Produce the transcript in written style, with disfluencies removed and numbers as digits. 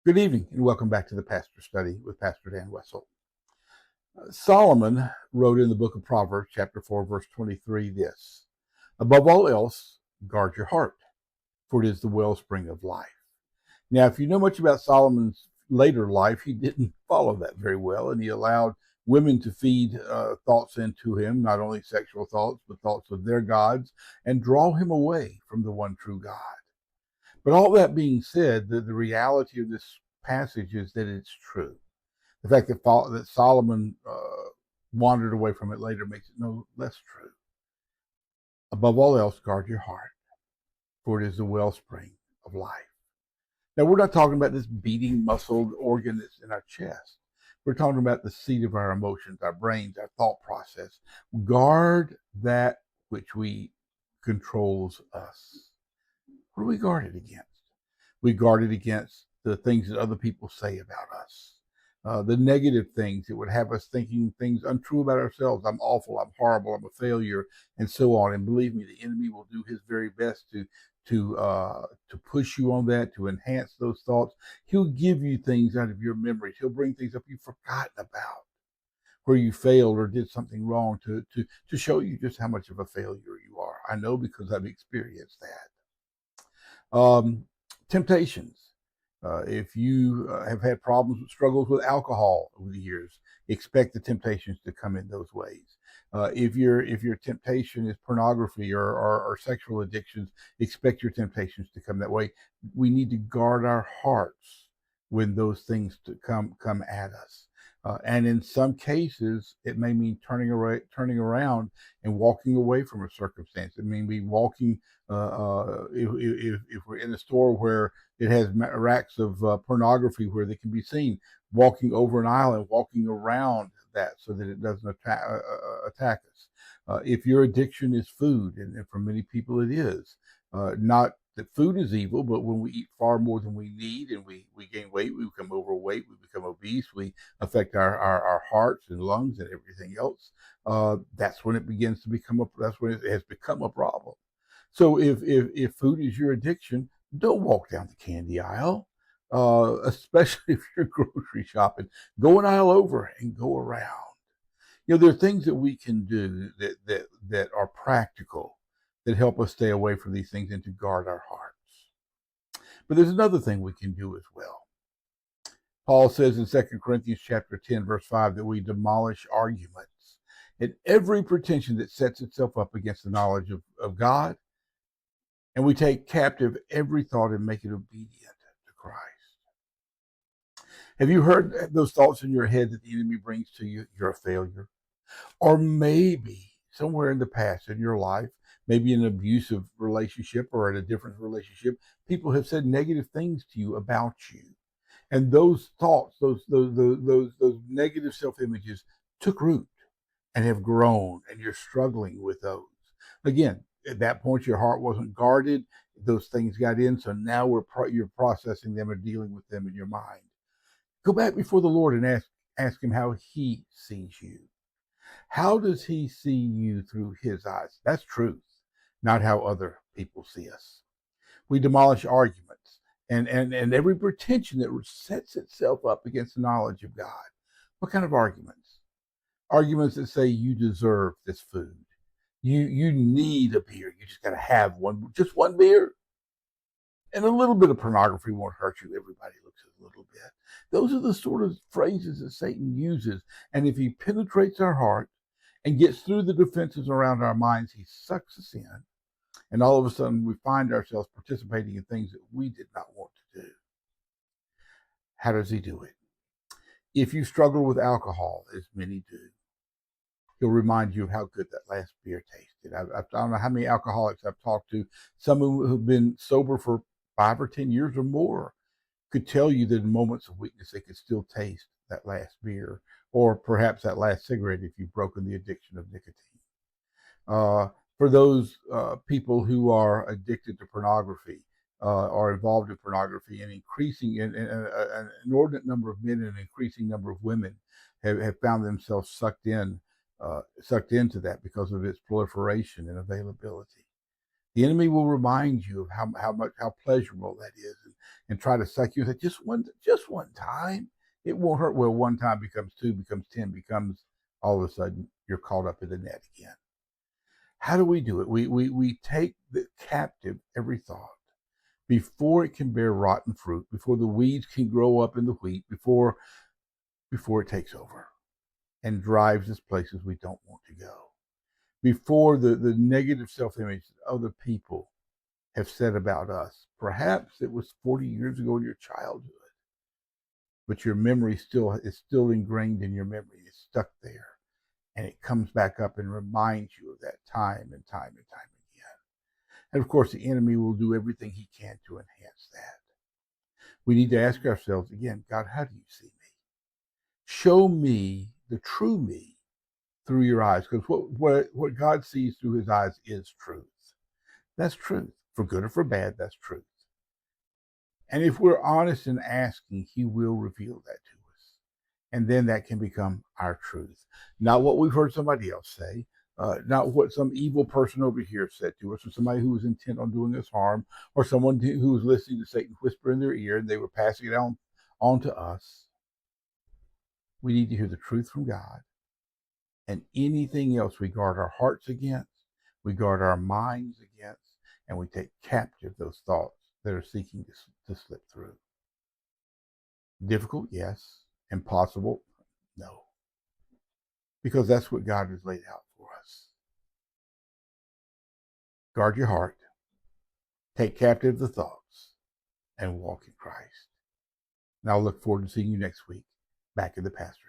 Good evening, and welcome back to the Pastor Study with Pastor Dan Wessel. Solomon wrote in the book of Proverbs, chapter 4, verse 23, this: Above all else, guard your heart, for it is the wellspring of life. Now, if you know much about Solomon's later life, he didn't follow that very well, and he allowed women to feed thoughts into him, not only sexual thoughts, but thoughts of their gods, and draw him away from the one true God. But all that being said, the reality of this passage is that it's true. The fact that Solomon wandered away from it later makes it no less true. Above all else, guard your heart, for it is the wellspring of life. Now, we're not talking about this beating muscled organ that's in our chest. We're talking about the seat of our emotions, our brains, our thought process. Guard that which controls us. What do we guard it against? We guard it against the things that other people say about us, the negative things that would have us thinking things untrue about ourselves. I'm awful, I'm horrible, I'm a failure, and so on. And believe me, the enemy will do his very best to push you on that, to enhance those thoughts. He'll give you things out of your memories. He'll bring things up you've forgotten about, where you failed or did something wrong, to show you just how much of a failure you are. I know, because I've experienced that. Temptations. If you have had struggles with alcohol over the years, expect the temptations to come in those ways. If your temptation is pornography or sexual addictions, expect your temptations to come that way. We need to guard our hearts when those things come at us. And in some cases, it may mean turning around and walking away from a circumstance. It may be walking, if we're in a store where it has racks of pornography where they can be seen, walking over an aisle and walking around that so that it doesn't attack us. If your addiction is food, and for many people it is, not that food is evil, but when we eat far more than we need and we gain weight, we become overweight, we become obese, we affect our hearts and lungs and everything else. That's when it begins to that's when it has become a problem. So if food is your addiction, don't walk down the candy aisle, especially if you're grocery shopping. Go an aisle over and go around. There are things that we can do that are practical, that help us stay away from these things and to guard our hearts. But there's another thing we can do as well. Paul says in 2 Corinthians chapter 10, verse 5, that we demolish arguments and every pretension that sets itself up against the knowledge of God, and we take captive every thought and make it obedient to Christ. Have you heard those thoughts in your head that the enemy brings to you? You're a failure. Or maybe somewhere in the past in your life, maybe in an abusive relationship or in a different relationship, people have said negative things to you about you. And those thoughts, those negative self-images took root and have grown, and you're struggling with those. Again, at that point, your heart wasn't guarded. Those things got in, so now you're processing them and dealing with them in your mind. Go back before the Lord and ask him how he sees you. How does he see you through his eyes? That's truth, not how other people see us. We demolish arguments and every pretension that sets itself up against the knowledge of God. What kind of arguments? Arguments that say you deserve this food. You need a beer. You just got to have one, just one beer. And a little bit of pornography won't hurt you. Everybody looks at a little bit. Those are the sort of phrases that Satan uses. And if he penetrates our heart and gets through the defenses around our minds, he sucks us in. And all of a sudden, we find ourselves participating in things that we did not want to do. How does he do it? If you struggle with alcohol, as many do, he'll remind you of how good that last beer tasted. I don't know how many alcoholics I've talked to, some who've been sober for 5 or 10 years or more, could tell you that in moments of weakness, they could still taste that last beer, or perhaps that last cigarette if you've broken the addiction of nicotine. For those people who are addicted to pornography, are involved in pornography, and an inordinate number of men and an increasing number of women have found themselves sucked into that because of its proliferation and availability. The enemy will remind you of how pleasurable that is, and try to suck you and say, just one time. It won't hurt. Well, one time becomes two, becomes 10, becomes all of a sudden you're caught up in the net again. How do we do it? We take the captive every thought before it can bear rotten fruit, before the weeds can grow up in the wheat, before it takes over and drives us places we don't want to go. Before the negative self-image that other people have said about us. Perhaps it was 40 years ago in your childhood, but your memory is still ingrained in your memory. It's stuck there. And it comes back up and reminds you of that time and time and time again. And of course, the enemy will do everything he can to enhance that. We need to ask ourselves again, God, how do you see me? Show me the true me through your eyes, because what God sees through his eyes is truth. That's truth. For good or for bad, that's truth. And if we're honest in asking, he will reveal that to us. And then that can become our truth. Not what we've heard somebody else say, not what some evil person over here said to us, or somebody who was intent on doing us harm, or someone who was listening to Satan whisper in their ear and they were passing it on to us. We need to hear the truth from God. And anything else we guard our hearts against, we guard our minds against, and we take captive those thoughts that are seeking to slip through. Difficult, yes. Impossible, no. Because that's what God has laid out for us. Guard your heart, take captive the thoughts, and walk in Christ. And I'll look forward to seeing you next week back in the pasture.